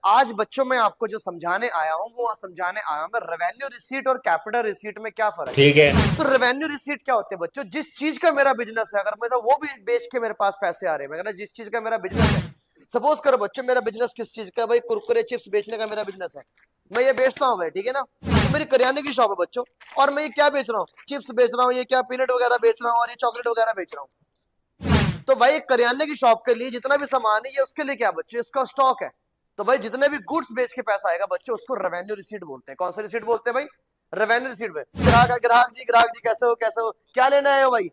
आज बच्चों में आपको जो समझाने आया हूँ वो समझाने आया हूँ मैं रेवेन्यू रिसीट और कैपिटल रिसीट में क्या फर्क है। ठीक है। तो रेवेन्यू रिसीट क्या होते हैं बच्चों, जिस चीज का मेरा बिजनेस है, अगर मेरा वो भी बेच के मेरे पास पैसे आ रहे हैं, मैं जिस चीज का मेरा बिजनेस है, सपोज करो बच्चों मेरा बिजनेस किस चीज का, भाई कुरकुरे चिप्स बेचने का मेरा बिजनेस है, मैं ये बेचता हूँ भाई, ठीक है ना। तो मेरी करियाने की शॉप है बच्चों, और मैं ये क्या बेच रहा हूँ, चिप्स बेच रहा हूँ, ये क्या पीनट वगैरह बेच रहा हूँ, और ये चॉकलेट वगैरह बेच रहा हूँ। तो भाई करियाने की शॉप के लिए जितना भी सामान है ये उसके लिए क्या बच्चों, इसका स्टॉक है। तो भाई जितने भी गुड्स बेच के पैसा आएगा बच्चों उसको रेवेन्यू रिसीट बोलते हैं। कौन सा रिसीट बोलते हैं भाई? रेवेन्यू रिसीट में ग्राहक जी कैसे हो, क्या लेना है भाई?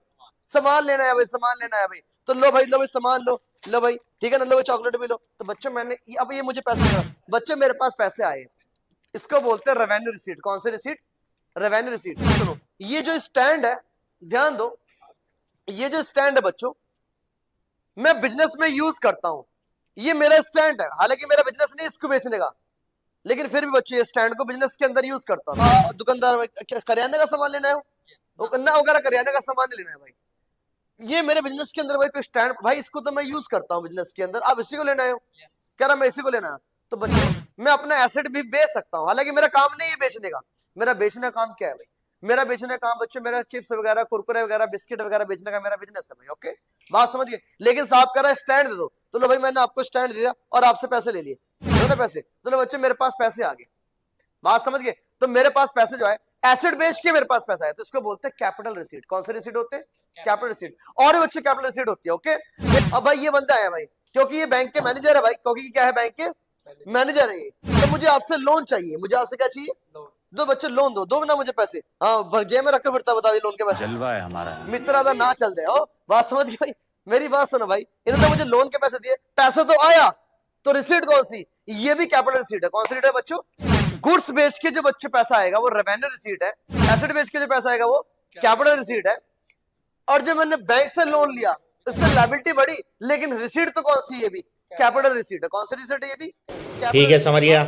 सामान लेना है भाई, सामान लेना है भाई, तो लो भाई, लो भाई सामान लो भाई, ठीक है ना, लो भाई चॉकलेट भी लो। तो बच्चों मैंने अब ये मुझे पैसे देना, बच्चों मेरे पास पैसे आए, इसको बोलते हैं रेवेन्यू रिसीट। कौन सी रिसीट? Revenue receipt. सुनो, ये जो स्टैंड है, ध्यान दो, ये जो स्टैंड है बच्चों मैं बिजनेस में यूज करता हूं, ये मेरा स्टैंड है, हालांकि मेरा बिजनेस नहीं इसको बेचने का, लेकिन फिर भी बच्चों ये स्टैंड को बिजनेस के अंदर यूज करता हूं। दुकानदार करियाने का सामान लेना है, वो कन्ना वगैरह करियाने का सामान नहीं लेना है भाई, ये मेरे बिजनेस के अंदर भाई कोई स्टैंड, भाई इसको तो मैं यूज करता हूँ बिजनेस के अंदर, आप इसी को लेना है, कह रहा मैं इसी को लेना है। तो बच्चों मैं अपना एसेट भी बेच सकता हूँ, हालांकि मेरा काम नहीं है बेचने का, मेरा बेचने का काम क्या है भाई? मेरा बेचने का काम बच्चों मेरा चिप्स वगैरह कुरकुरे वगैरह बिस्किट वगैरह बेचने का मेरा बिजनेस है भाई। ओके, बात समझ गए। लेकिन साहब कह रहा है स्टैंड दे दो, तो लो भाई मैंने आपको स्टैंड दिया और आपसे पैसे ले लिए, दोनों पैसे, तो लो बच्चे मेरे पास पैसे आ गए, बात समझ गए। तो मेरे पास पैसे जो है एसेट बेच के मेरे पास पैसा है, तो इसको बोलते हैं कैपिटल रिसीट। कौन से रिसीट होते हैं? Capital receipt. और बच्चे कैपिटल रिसीट होती है। ओके, अब भाई ये बंदा है भाई, क्योंकि ये बैंक के मैनेजर है भाई, क्योंकि क्या है, बैंक के मैनेजर है ये, तो मुझे आपसे लोन चाहिए, मुझे आपसे क्या चाहिए? दो बच्चे लोन दो ना मुझे पैसे, हाँ जेब में रख के फिरता, बताओ ये लोन के पैसे, जलवा है हमारा। मित्रा था ना चल दे। ओ बात समझ गए भाई, मेरी बात सुनो भाई, इन्होंने मुझे लोन के पैसे दिए, पैसा तो आया, तो रिसीट कौन सी? ये भी कैपिटल रिसीट है। कौन सी रिसीट है बच्चों? गुड्स बेच के जो बच्चों पैसा आएगा वो रेवेन्यू रिसीट है, एसेट बेच के जो पैसा आएगा वो कैपिटल रिसीट है। और जब मैंने बैंक से लोन लिया इससे लायबिलिटी बढ़ी, लेकिन रिसीट तो कौन सी? ये भी कैपिटल रिसीट है। कौन सी रिसीट है? ये भी ठीक है, कैपिटल। समझ गया।